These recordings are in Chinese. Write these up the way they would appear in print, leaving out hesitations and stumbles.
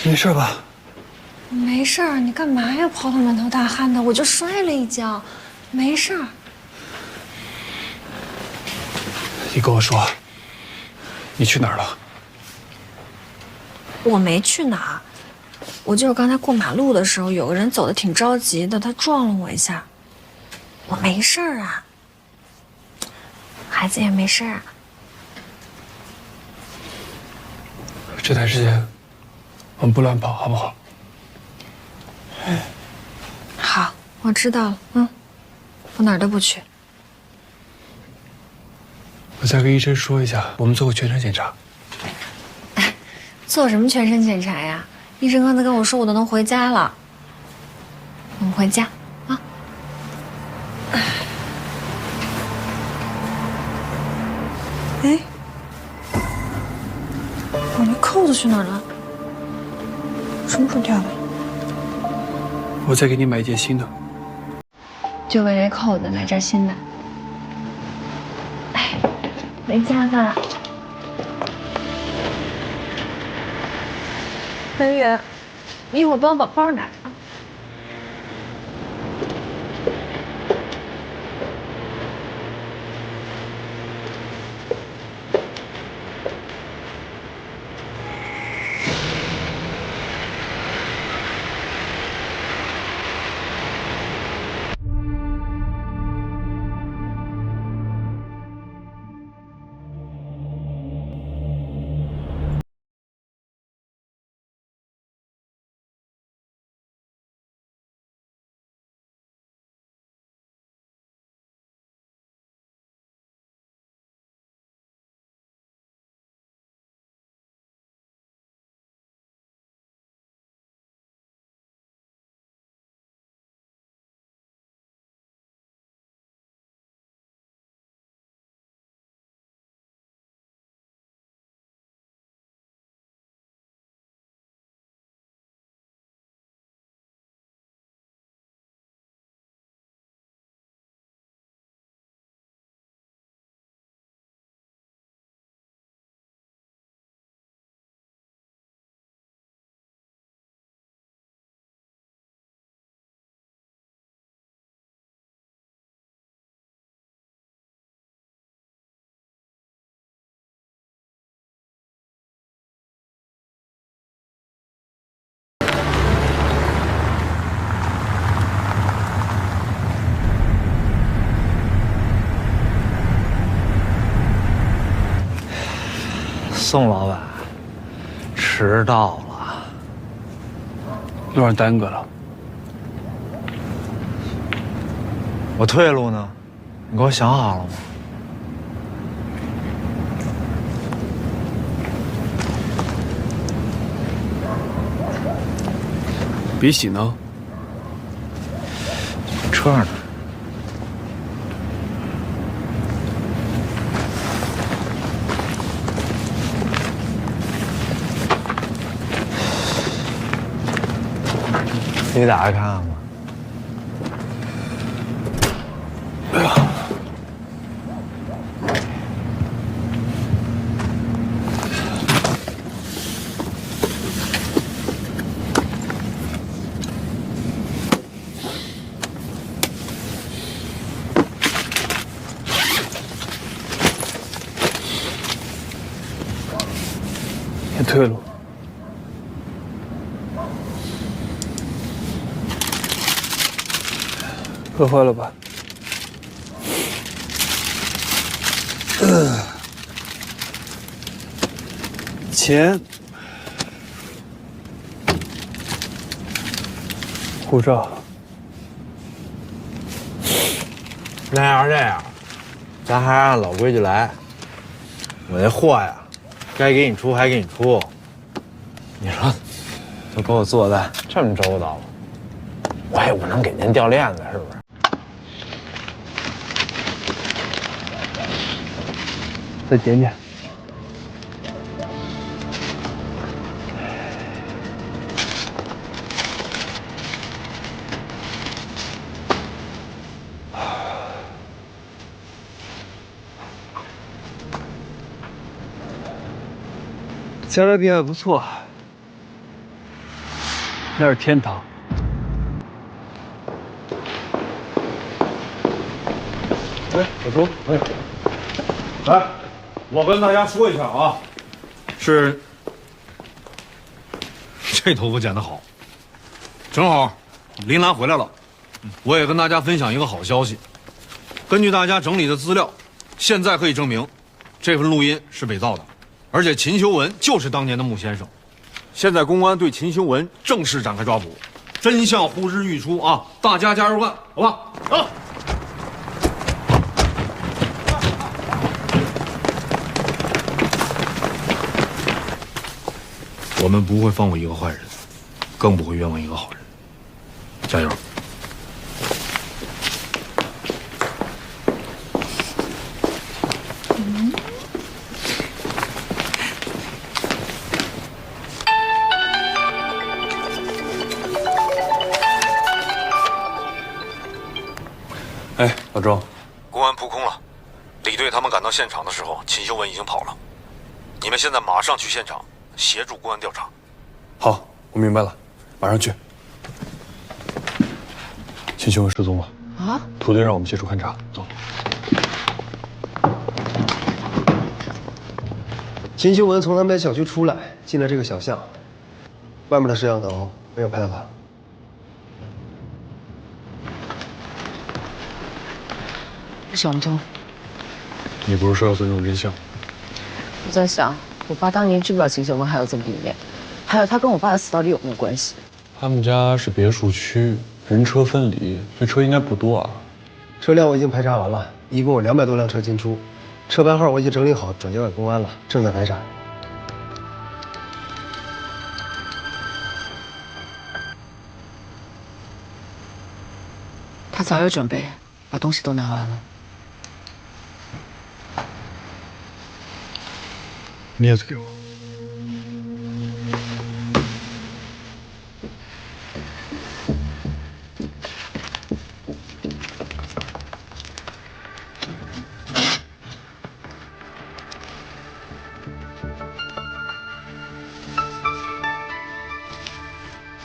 没事吧？没事儿，你干嘛呀？跑得满头大汗的，我就摔了一跤，没事儿。你跟我说，你去哪儿了？我没去哪儿，我就是刚才过马路的时候，有个人走得挺着急的，他撞了我一下。我没事儿啊，孩子也没事儿啊。这段时间我们不乱跑，好不好？好，我知道了。我哪儿都不去。我再跟医生说一下，我们做个全身检查。做什么全身检查呀？医生刚才跟我说我都能回家了。我们回家啊。哎，我那扣子去哪儿了？什么时候掉的？我再给你买一件新的。就为这扣子买件新的。哎，回家吧。文宇，你一会儿帮我把包拿上。宋老板，迟到了，路上耽搁了。我退路呢？你给我想好了吗？笔洗呢？车上呢。你打开看看吧。哎呀，先退路。喝坏了吧？钱、护照。那要是这样，咱还按老规矩来。我这货呀，该给你出还给你出。你说，都给我做的这么周到了，我也不能给您掉链子，是不是？再点点。加勒比还不错，那是天堂。哎，小朱，哎，来，我跟大家说一下啊，是这头发剪得好，正好林兰回来了，我也跟大家分享一个好消息。根据大家整理的资料，现在可以证明，这份录音是伪造的，而且秦修文就是当年的穆先生。现在公安对秦修文正式展开抓捕，真相呼之欲出啊！大家加油干，好吧？啊！我们不会放过一个坏人，更不会冤枉一个好人。加油！哎，老周，公安扑空了，李队他们赶到现场的时候，秦修文已经跑了。你们现在马上去现场，协助公安调查。好，我明白了，马上去。秦修文失踪了啊！土队让我们协助勘查，走。秦修文从南边小区出来，进了这个小巷，外面的摄像头没有拍到他。想不通。你不是说要尊重真相？我在想，我爸当年知不知道秦修文还有这么一面？还有他跟我爸的死到底有没有关系？他们家是别墅区，人车分离，这车应该不多啊。车辆我已经排查完了，一共有200多辆车进出，车牌号我已经整理好，转交给公安了，正在排查。他早有准备，把东西都拿完了。镊子给我。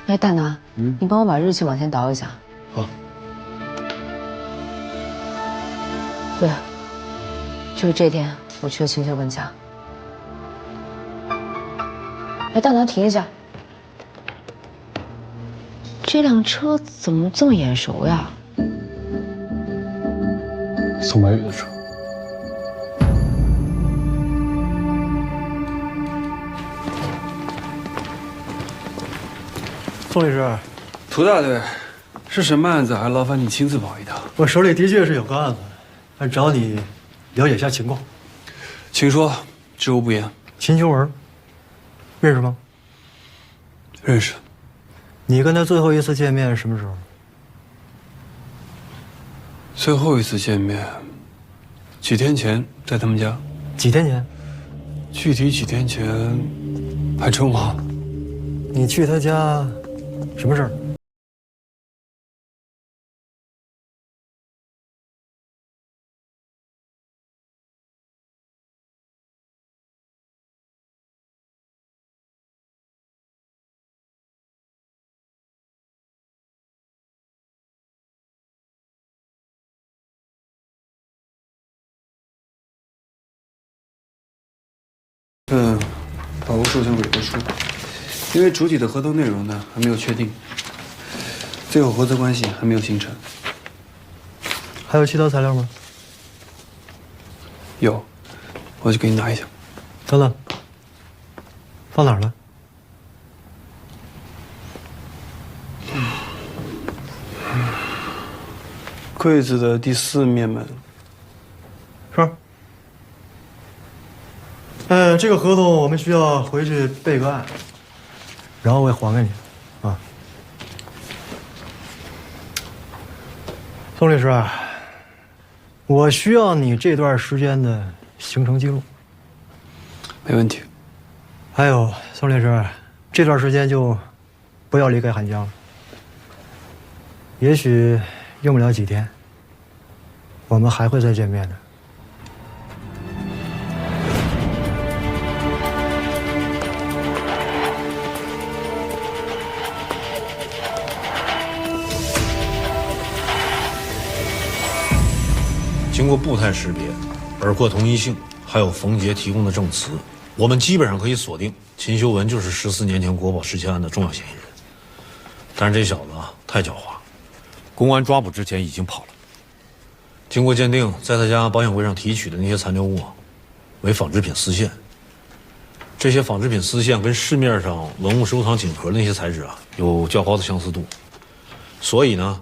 哎，大拿，你帮我把日期往前倒一下。好。对，就是这天，我去了秦修文家。哎，大拿，停一下，这辆车怎么这么眼熟呀？宋白宇的车。宋律师，涂大队，是什么案子？还劳烦你亲自跑一趟。我手里的确是有个案子，还找你了解一下情况。请说，知无不言。秦修文，认识吗？认识。你跟他最后一次见面是什么时候？最后一次见面，几天前在他们家。几天前？具体几天前，还真忘了。你去他家，什么事儿？保护受想委托书，因为主体的合同内容呢还没有确定，最后合作关系还没有形成。还有其他材料吗？有，我去给你拿一下。等等，放哪儿了？柜子的第4面门。是。这个合同我们需要回去备个案，然后我也还给你，啊。宋律师，我需要你这段时间的行程记录。没问题。还有，宋律师，这段时间就不要离开韩江了。也许用不了几天，我们还会再见面的。经过步态识别、耳廓同一性，还有冯杰提供的证词，我们基本上可以锁定秦修文就是14年前国宝失窃案的重要嫌疑人。但是这小子啊，太狡猾，公安抓捕之前已经跑了。经过鉴定，在他家保险柜上提取的那些残留物啊，为纺织品丝线。这些纺织品丝线跟市面上文物收藏锦盒的那些材质啊，有较高的相似度，所以呢，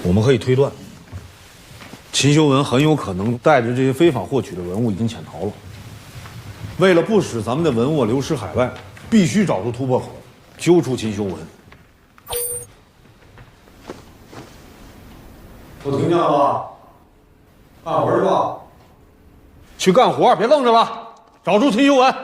我们可以推断，秦修文很有可能带着这些非法获取的文物已经潜逃了。为了不使咱们的文物流失海外，必须找出突破口，揪出秦修文。都听见了吧？干活去吧。去干活，别愣着了，找出秦修文。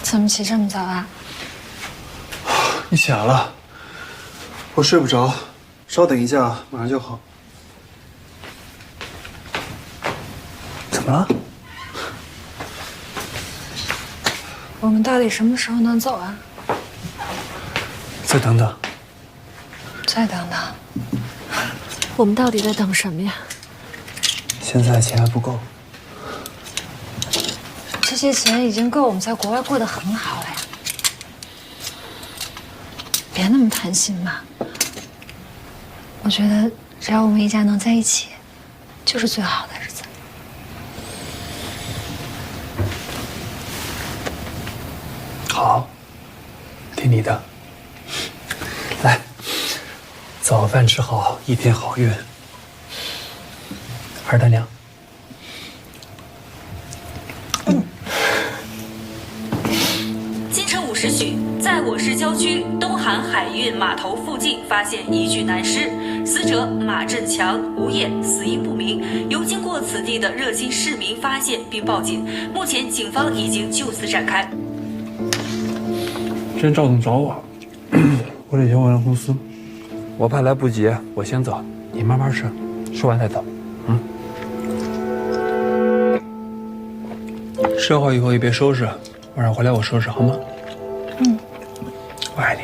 怎么起这么早啊？你起来了，我睡不着，稍等一下，马上就好。怎么了？我们到底什么时候能走啊？再等等。再等等。我们到底在等什么呀？现在钱还不够。这些钱已经够我们在国外过得很好了呀。别那么贪心嘛。我觉得只要我们一家能在一起，就是最好的日子。好，听你的。来，早饭吃好，一天好运。二大娘。今晨5时许，在我市郊区东韩海运码头附近发现一具男尸，死者马振强，无业，死因不明。由经过此地的热心市民发现并报警，目前警方已经就此展开。今天赵总找我，我得先回公司。我怕来不及，我先走，你慢慢吃，吃完再走。吃好以后也别收拾，晚上回来我收拾好吗？我爱你。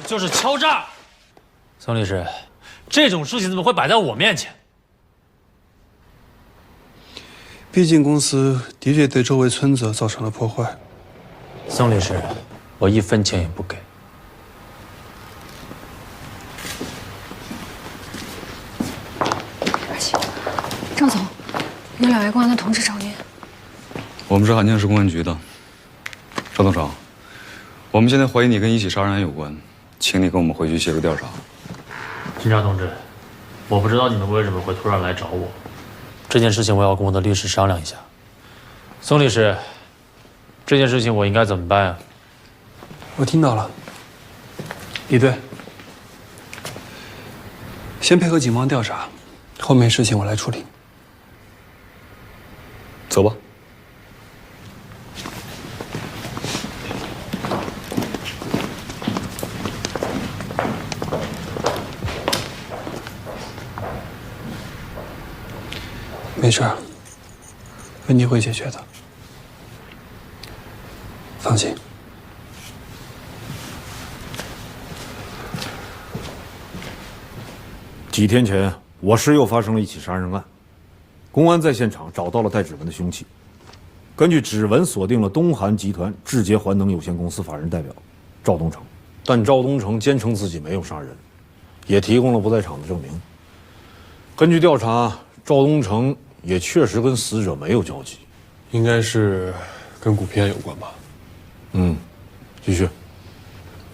就是敲诈。宋律师，这种事情怎么会摆在我面前？毕竟公司的确对周围村子造成了破坏。宋律师，我1分钱也不给。赵总，有2位公安的同志找您。我们是韩江市公安局的，赵董事长，我们现在怀疑你跟一起杀人案有关，请你跟我们回去协助调查。警察同志，我不知道你们为什么会突然来找我，这件事情我要跟我的律师商量一下。宋律师，这件事情我应该怎么办啊？我听到了，李队，先配合警方调查，后面事情我来处理。走吧。没事，问题会解决的，放心。几天前，我市又发生了一起杀人案，公安在现场找到了带指纹的凶器，根据指纹锁定了东韩集团智捷环能有限公司法人代表赵东成，但赵东成坚称自己没有杀人，也提供了不在场的证明。根据调查，赵东成也确实跟死者没有交集，应该是跟股平安有关吧。继续。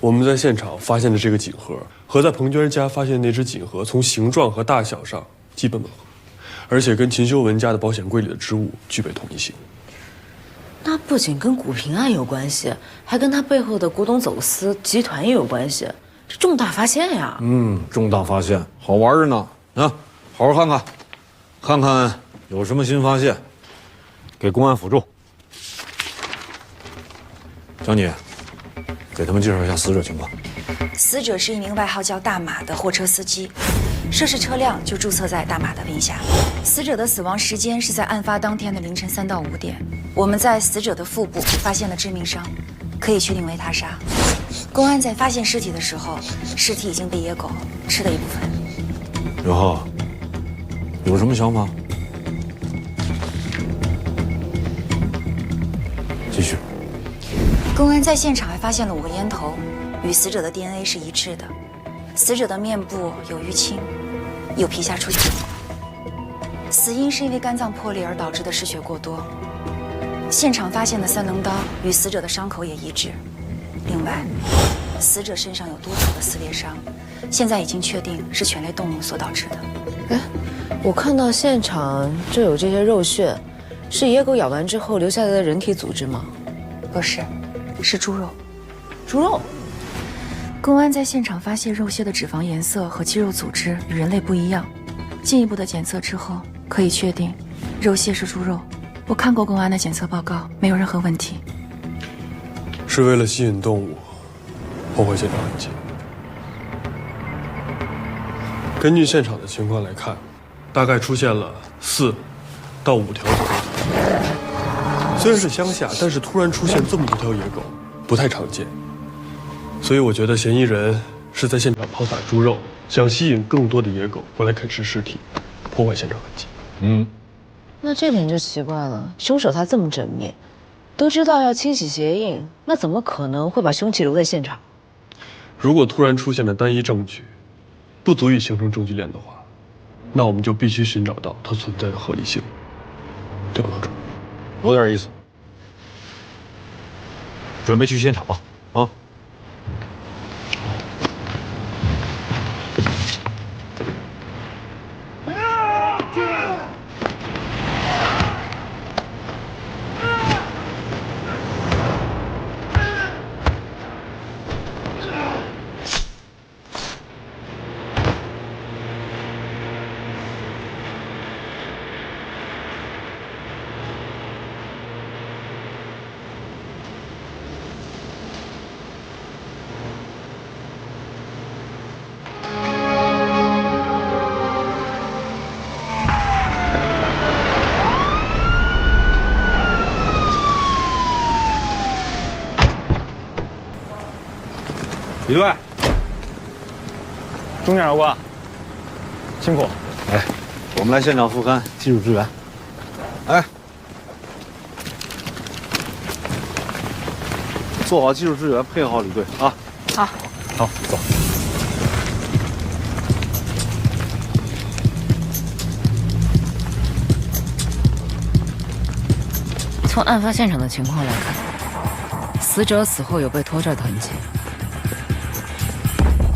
我们在现场发现的这个锦盒和在彭娟家发现的那只锦盒从形状和大小上基本吻合，而且跟秦修文家的保险柜里的织物具备同一性。那不仅跟古平安有关系，还跟他背后的古董走私集团也有关系，这重大发现呀！重大发现，好玩着呢啊！好好看看，看看有什么新发现，给公安辅助。江姐，给他们介绍一下死者情况。死者是一名外号叫大马的货车司机，涉事车辆就注册在大马的名下。死者的死亡时间是在案发当天的凌晨3到5点。我们在死者的腹部发现了致命伤，可以确定为他杀。公安在发现尸体的时候，尸体已经被野狗吃了一部分。刘浩，有什么想法？继续。公安在现场还发现了5个烟头，与死者的 DNA 是一致的。死者的面部有淤青，有皮下出血，死因是因为肝脏破裂而导致的失血过多。现场发现的3棱刀与死者的伤口也一致。另外，死者身上有多处的撕裂伤，现在已经确定是犬类动物所导致的。哎，我看到现场就有这些肉屑，是野狗咬完之后留下来的人体组织吗？不是，是猪肉。猪肉。公安在现场发现肉屑的脂肪颜色和肌肉组织与人类不一样，进一步的检测之后，可以确定肉屑是猪肉。我看过公安的检测报告，没有任何问题。是为了吸引动物，破坏现场痕迹。根据现场的情况来看，大概出现了4到5条左右的。虽然是乡下，但是突然出现这么多条野狗，不太常见。所以我觉得嫌疑人是在现场抛洒猪肉，想吸引更多的野狗过来啃食尸体，破坏现场痕迹。那这点就奇怪了，凶手他这么缜密，都知道要清洗鞋印，那怎么可能会把凶器留在现场？如果突然出现了单一证据，不足以形成证据链的话，那我们就必须寻找到它存在的合理性。对吧，老郑？有点意思。准备去现场吧，啊。李队，钟检察官，辛苦。哎，我们来现场复勘技术支援。哎，做好技术支援，配合好李队啊。好，好，走。从案发现场的情况来看，死者死后有被拖拽的痕迹。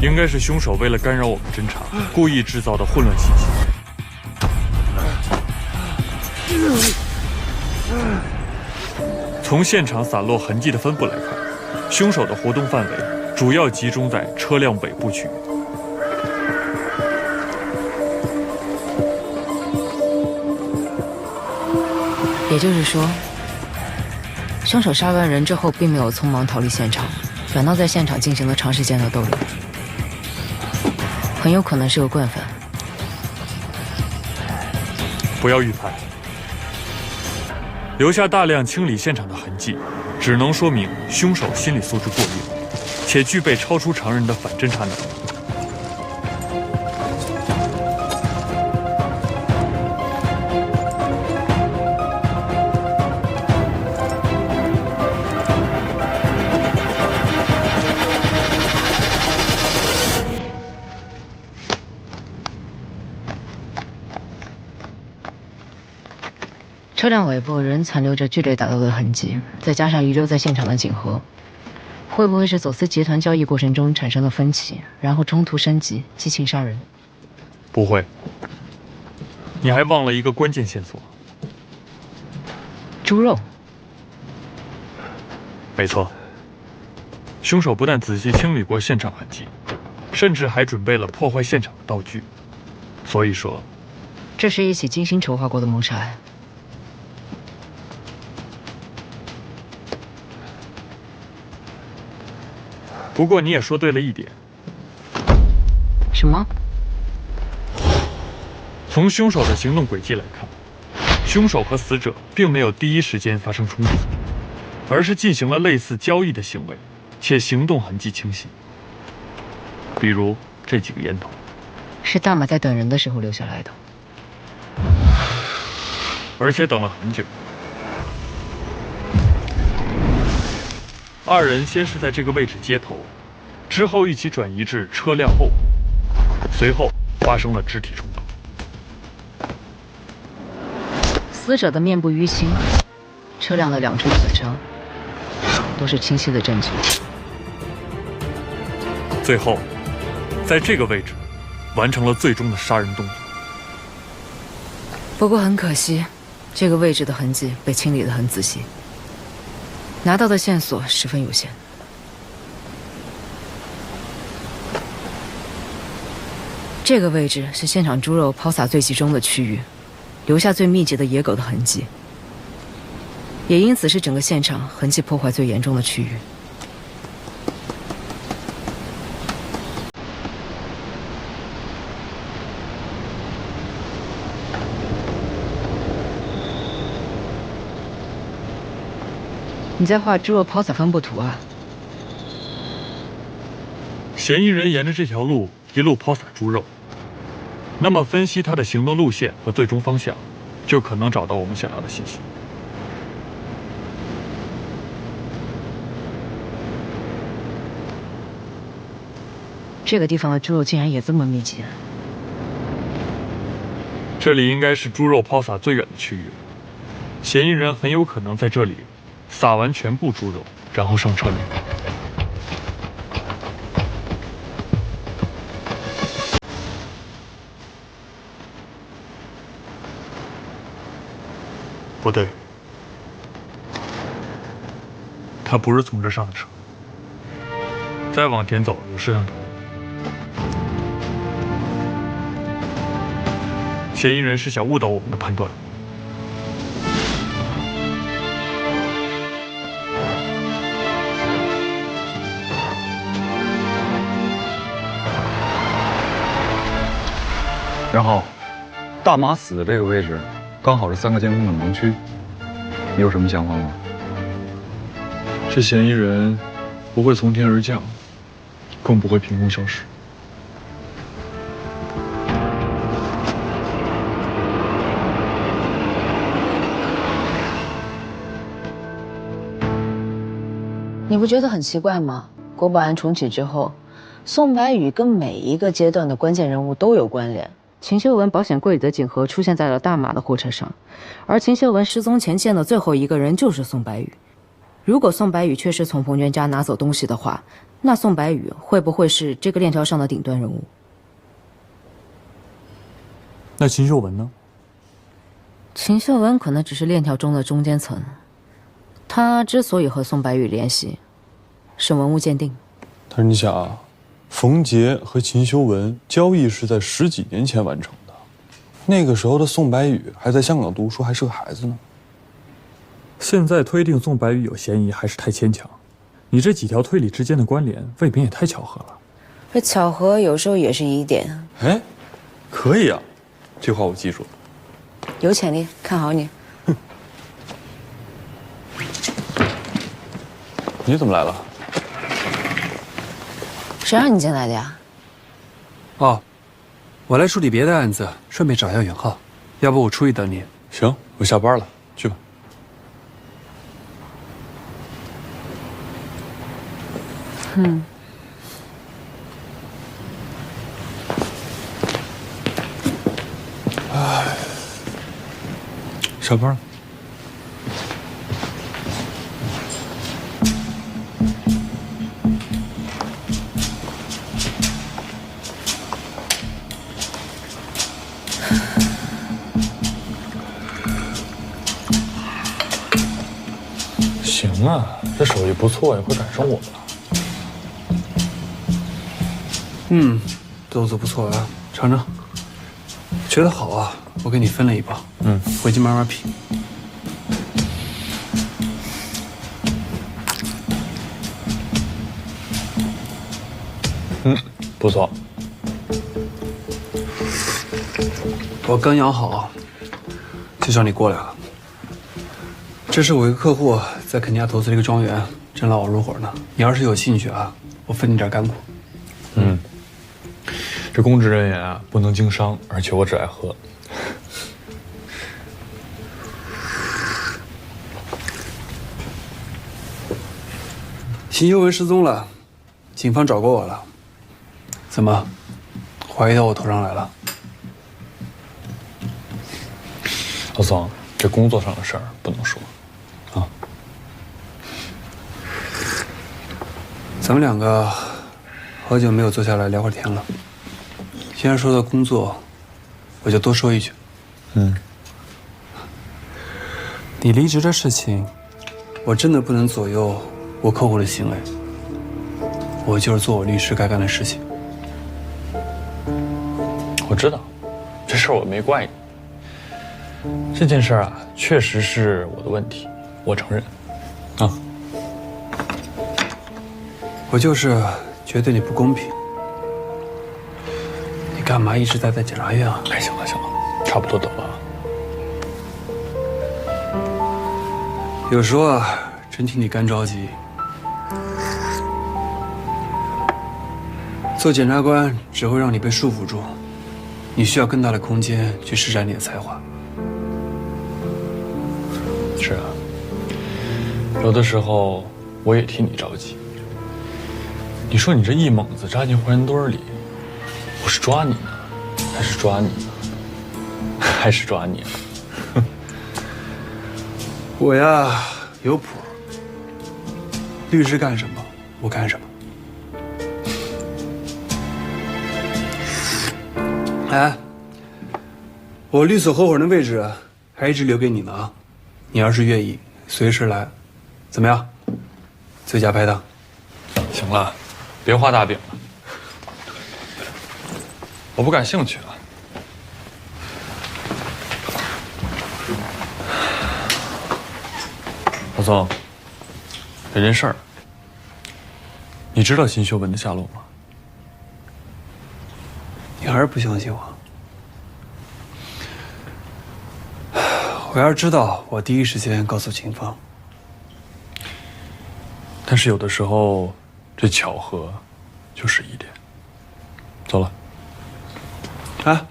应该是凶手为了干扰我们侦查，故意制造的混乱信息。从现场散落痕迹的分布来看，凶手的活动范围主要集中在车辆尾部区域。也就是说，凶手杀完人之后，并没有匆忙逃离现场，反倒在现场进行了长时间的逗留，很有可能是个惯犯。不要预判，留下大量清理现场的痕迹，只能说明凶手心理素质过硬，且具备超出常人的反侦查能力。车辆尾部仍残留着剧烈打斗的痕迹，再加上遗留在现场的锦盒，会不会是走私集团交易过程中产生了分歧，然后冲突升级，激情杀人？不会，你还忘了一个关键线索。猪肉。没错，凶手不但仔细清理过现场痕迹，甚至还准备了破坏现场的道具。所以说，这是一起精心筹划过的谋杀案。不过你也说对了一点。什么？从凶手的行动轨迹来看，凶手和死者并没有第一时间发生冲突，而是进行了类似交易的行为，且行动痕迹清晰。比如这几个烟头，是大马在等人的时候留下来的，而且等了很久。二人先是在这个位置接头，之后一起转移至车辆后，随后发生了肢体冲突。死者的面部淤青，车辆的2处损伤，都是清晰的证据。最后，在这个位置完成了最终的杀人动作。不过很可惜，这个位置的痕迹被清理得很仔细，拿到的线索十分有限。这个位置是现场猪肉抛洒最集中的区域，留下最密集的野狗的痕迹，也因此是整个现场痕迹破坏最严重的区域。你在画猪肉抛洒分布图啊？嫌疑人沿着这条路一路抛洒猪肉，那么分析他的行动路线和最终方向，就可能找到我们想要的信息。这个地方的猪肉竟然也这么密集。这里应该是猪肉抛洒最远的区域，嫌疑人很有可能在这里撒完全部猪肉，然后上车里。不对，他不是从这上的车。再往前走有摄像头，嫌疑人是想误导我们的判断。然后，大马死的这个位置，刚好是3个监控的盲区。你有什么想法吗？这嫌疑人不会从天而降，更不会凭空消失。你不觉得很奇怪吗？国保安重启之后，宋白宇跟每一个阶段的关键人物都有关联。秦秀文保险柜里的锦盒出现在了大马的货车上，而秦秀文失踪前见的最后一个人就是宋白宇。如果宋白宇确实从彭娟家拿走东西的话，那宋白宇会不会是这个链条上的顶端人物？那秦秀文呢？秦秀文可能只是链条中的中间层，他之所以和宋白宇联系，是文物鉴定。但是你想啊，冯杰和秦修文交易是在10几年前完成的，那个时候的宋白宇还在香港读书，还是个孩子呢。现在推定宋白宇有嫌疑还是太牵强，你这几条推理之间的关联未免也太巧合了。这巧合有时候也是疑点。哎，可以啊，这话我记住了。有潜力，看好你。你怎么来了？谁让你进来的呀？哦，我来处理别的案子，顺便找一下允浩。要不我出去等你？行，我下班了，去吧。嗯。哎，下班了。行啊，这手艺不错，也快赶上我了。豆子不错啊，尝尝。觉得好啊，我给你分了一包。回去慢慢品。不错。我刚养好，就叫你过来了。这是我一个客户在肯尼亚投资了一个庄园，正捞我入伙呢。你要是有兴趣啊，我分你点干货。这公职人员啊，不能经商，而且我只爱喝。秦修文失踪了，警方找过我了。怎么，怀疑到我头上来了？老宋，这工作上的事儿不能说啊。咱们两个好久没有坐下来聊会儿天了。既然说到工作，我就多说一句。你离职的事情，我真的不能左右我客户的行为。我就是做我律师该干的事情。我知道，这事儿我没怪你。这件事儿啊，确实是我的问题，我承认。啊，我就是觉得对你不公平。你干嘛一直待在检察院啊？哎，行了行了，差不多得了。有时候啊，真替你干着急。做检察官只会让你被束缚住，你需要更大的空间去施展你的才华。是啊，有的时候我也替你着急。你说你这一猛子扎进坏人堆里，我是抓你呢，还是抓你呢？还是抓你呢？我呀有谱，律师干什么我干什么。哎，我律所合伙人的位置还一直留给你呢啊！你要是愿意，随时来，怎么样？最佳拍档。行了，别画大饼了，我不感兴趣了。老宋，这件事儿，你知道秦秀文的下落吗？你还是不相信我？我要是知道，我第一时间告诉警方。但是有的时候，这巧合就是一点。走了。啊？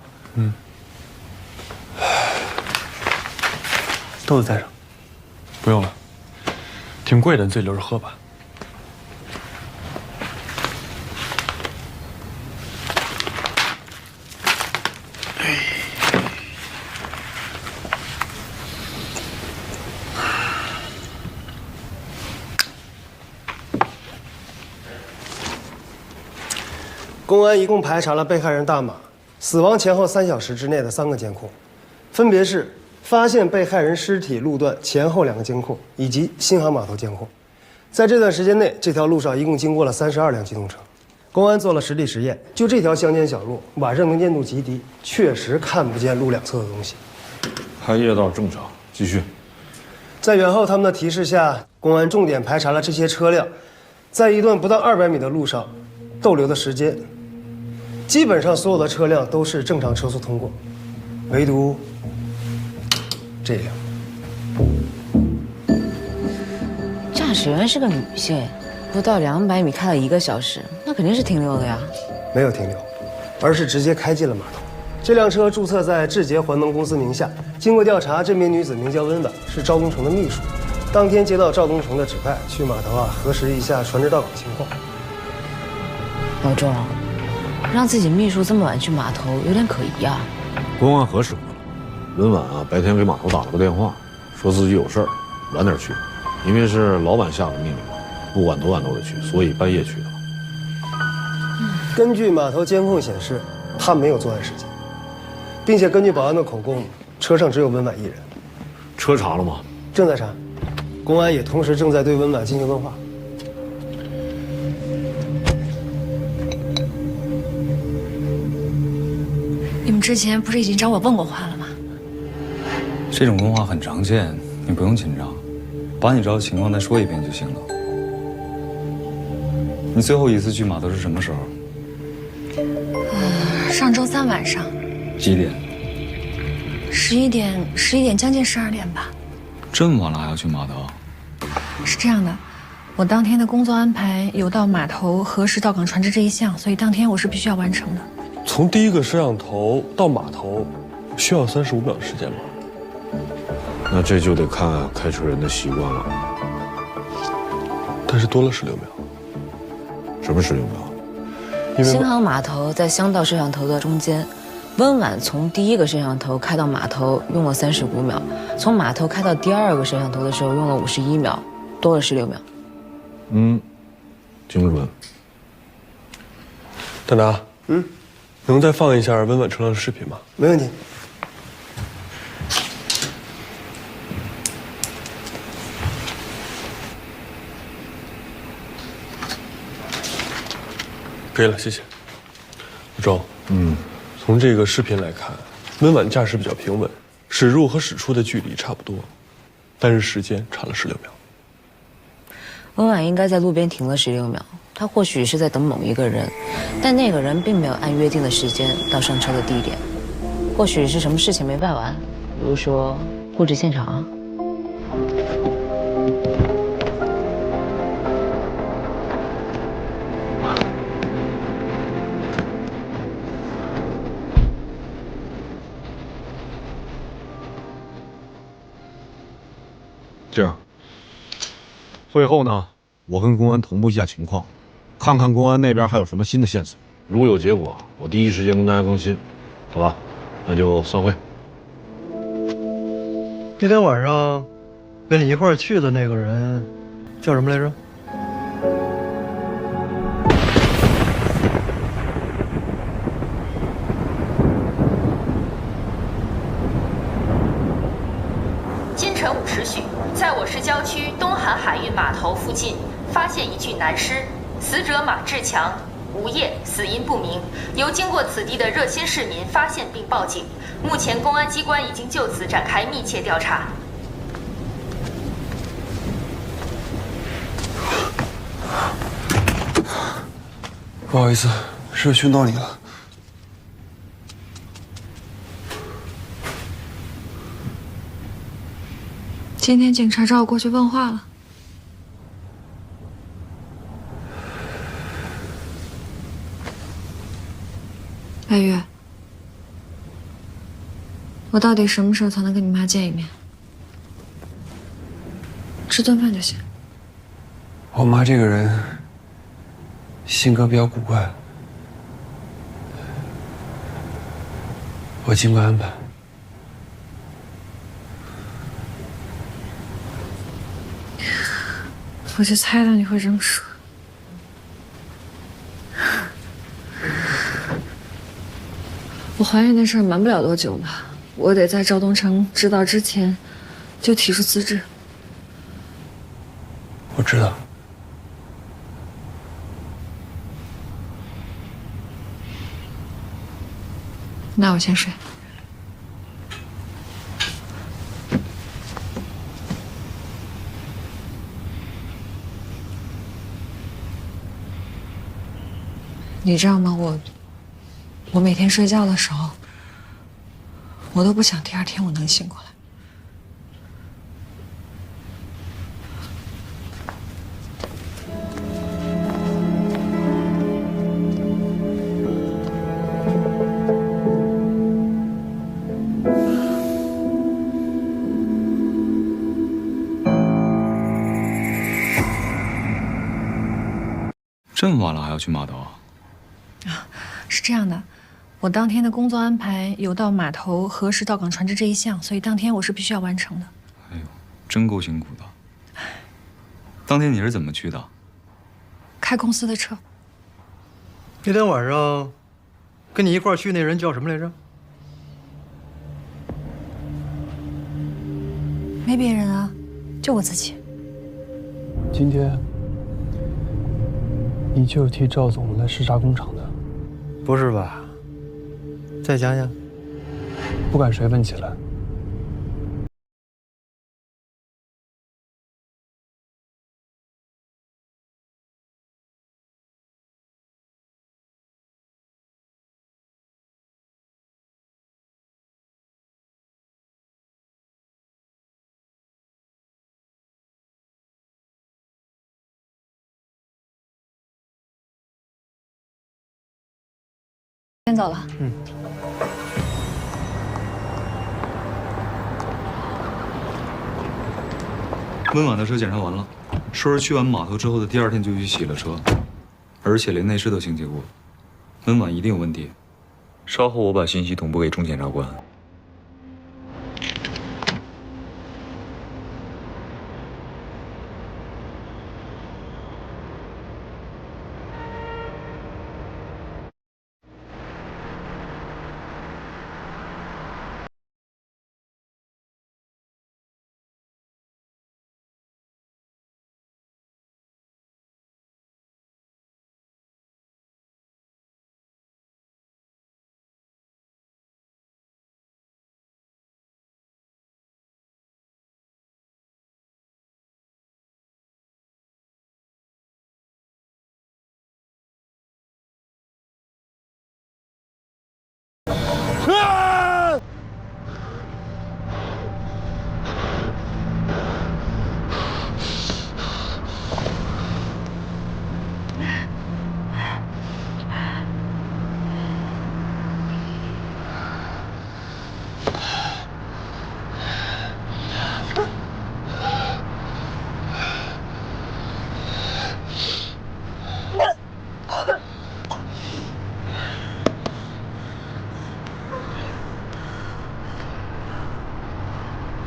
豆子带上。不用了，挺贵的，你自己留着喝吧。公安一共排查了被害人大马死亡前后3小时之内的3个监控，分别是发现被害人尸体路段前后2个监控，以及新航码头监控。在这段时间内，这条路上一共经过了32辆机动车。公安做了实地实验，就这条乡间小路，晚上能见度极低，确实看不见路两侧的东西。开业道正常，继续。在袁浩他们的提示下，公安重点排查了这些车辆，在一段不到200米的路上逗留的时间，基本上所有的车辆都是正常车速通过，唯独这辆。驾驶员是个女性，不到200米开了1个小时，那肯定是停留的呀。没有停留，而是直接开进了码头。这辆车注册在智捷环能公司名下。经过调查，这名女子名叫温婉，是赵东成的秘书。当天接到赵东成的指派，去码头核实一下船只到港情况。老钟，让自己秘书这么晚去码头，有点可疑啊。公安核实过了，温婉白天给码头打了个电话，说自己有事儿，晚点去，因为是老板下的命令，不管多晚都得去，所以半夜去的。根据码头监控显示，他没有作案时间，并且根据保安的口供，车上只有温婉一人。车查了吗？正在查，公安也同时正在对温婉进行问话。你们之前不是已经找我问过话了吗？这种问话很常见，你不用紧张，把你知道的情况再说一遍就行了。你最后一次去码头是什么时候？上周3晚上。几点？11点，将近12点吧。这么晚了还要去码头？是这样的，我当天的工作安排有到码头核实到港船只这一项，所以当天我是必须要完成的。从第一个摄像头到码头，需要35秒的时间吗？那这就得看开车人的习惯了。但是多了16秒。什么16秒？新航码头在乡道摄像头的中间，温婉从第1个摄像头开到码头用了35秒，从码头开到第2个摄像头的时候用了51秒，多了16秒。精准。大拿，能再放一下温婉车辆的视频吗？没问题。可以了，谢谢。老周，从这个视频来看，温婉驾驶比较平稳，驶入和驶出的距离差不多，但是时间差了16秒。温婉应该在路边停了16秒，她或许是在等某一个人，但那个人并没有按约定的时间到上车的地点，或许是什么事情没办完，比如说布置现场。这样，会后呢，我跟公安同步一下情况，看看公安那边还有什么新的线索。如果有结果，我第一时间跟大家更新，好吧？那就散会。那天晚上跟你一块儿去的那个人叫什么来着？今晨50许，在我市郊区东韩海运码头附近发现一具男尸，死者马志强，无业，死因不明。由经过此地的热心市民发现并报警，目前公安机关已经就此展开密切调查。不好意思，是不是熏到你了？今天警察找我过去问话了。白月，我到底什么时候才能跟你妈见一面？吃顿饭就行。我妈这个人性格比较古怪，我尽快安排。我就猜到你会这么说。我怀孕的事儿瞒不了多久吧，我得在赵东成知道之前就提出辞职。我知道。那我先睡。你知道吗？我每天睡觉的时候，我都不想第二天我能醒过来。这么晚了还要去码头啊？是这样的，我当天的工作安排有到码头核实到港船只这一项，所以当天我是必须要完成的。哎呦，真够辛苦的。当天你是怎么去的？开公司的车。那天晚上跟你一块儿去那人叫什么来着？没别人啊，就我自己。今天你就是替赵总来视察工厂的？不是吧？再讲讲。不管谁问起来，先走了。温婉的车检查完了，说是去完码头之后的第二天就去洗了车，而且连内饰都清洁过。温婉一定有问题。稍后我把信息同步给钟检察官。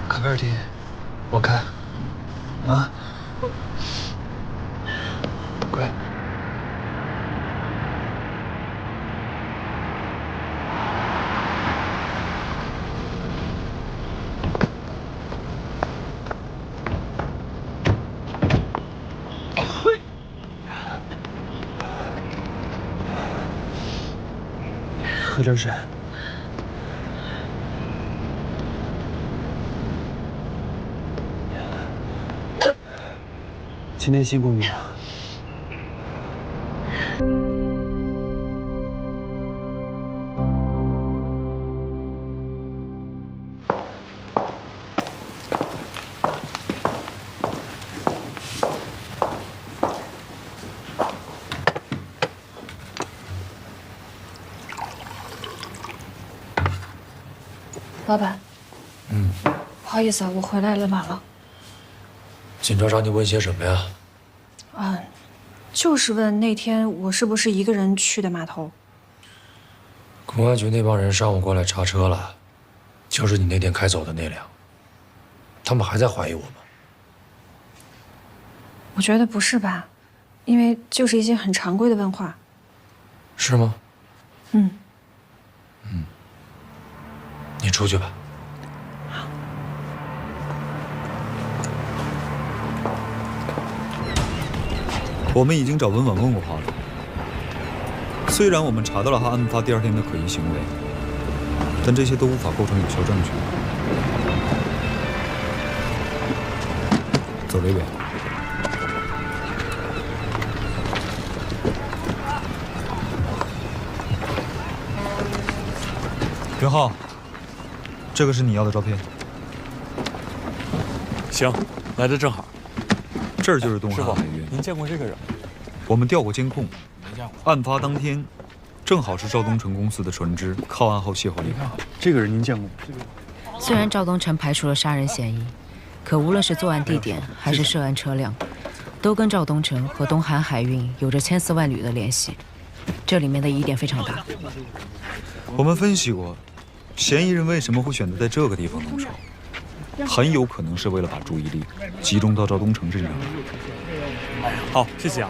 卡贝尔蒂，我开。啊，乖。喝点水。今天辛苦你了。老板，不好意思啊，我回来了晚了。警察找你问些什么呀？就是问那天我是不是一个人去的码头。公安局那帮人上午过来查车了，就是你那天开走的那辆。他们还在怀疑我吗？我觉得不是吧，因为就是一些很常规的问话。是吗？嗯。你出去吧。我们已经找温婉问过话了。虽然我们查到了他案发第二天的可疑行为，但这些都无法构成有效证据。走，雷伟。袁浩，这个是你要的照片。行，来的正好。这儿就是东师傅海海域。您见过这个人？我们调过监控，案发当天，正好是赵东成公司的船只靠岸后邂逅离开。这个人您见过吗？虽然赵东成排除了杀人嫌疑，可无论是作案地点还是涉案车辆，都跟赵东成和东韩海运有着千丝万缕的联系。这里面的疑点非常大。我们分析过，嫌疑人为什么会选择在这个地方动手，很有可能是为了把注意力集中到赵东成身上。好，谢谢啊。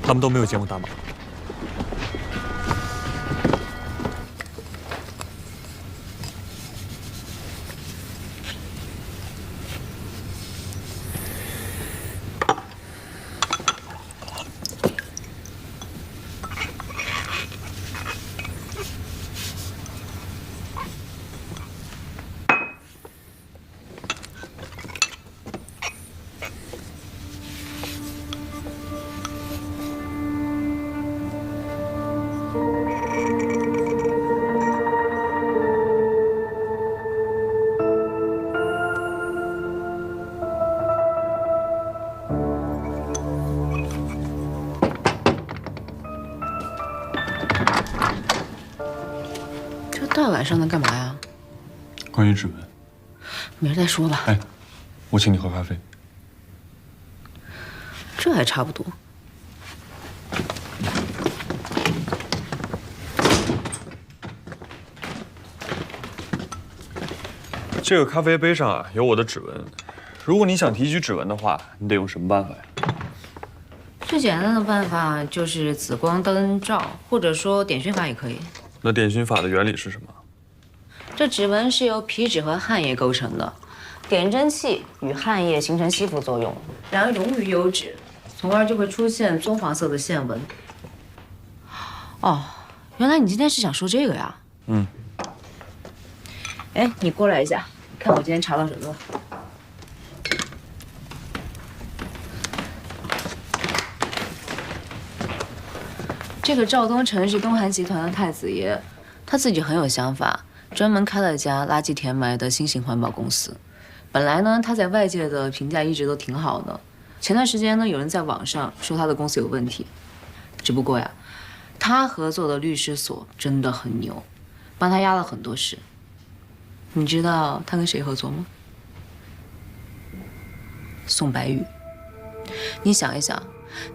他们都没有见过大马。大晚上的干嘛呀？关于指纹，明儿再说吧。哎，我请你喝咖啡。这还差不多。这个咖啡杯上啊有我的指纹，如果你想提取指纹的话，你得用什么办法呀？最简单的办法就是紫光灯照，或者说点熏法也可以。那点熏法的原理是什么？这指纹是由皮脂和汗液构成的，点针器与汗液形成吸附作用，然后溶于油脂，从而就会出现棕黄色的线纹。哦，原来你今天是想说这个呀？嗯。哎，你过来一下，看我今天查到什么了。这个赵东成是东韩集团的太子爷，他自己很有想法，专门开了家垃圾填埋的新型环保公司。本来呢，他在外界的评价一直都挺好的。前段时间呢，有人在网上说他的公司有问题，只不过呀，他合作的律师所真的很牛，帮他压了很多事。你知道他跟谁合作吗？宋白宇。你想一想。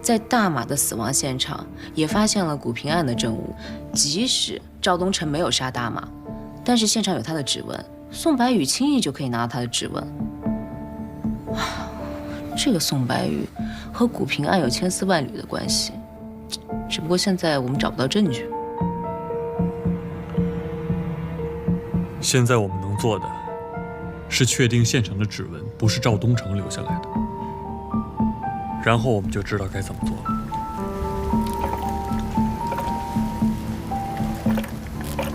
在大马的死亡现场也发现了古平案的证物，即使赵东成没有杀大马，但是现场有他的指纹，宋白宇轻易就可以拿到他的指纹。这个宋白宇和古平案有千丝万缕的关系，只不过现在我们找不到证据。现在我们能做的是确定现场的指纹不是赵东成留下来的。然后我们就知道该怎么做了。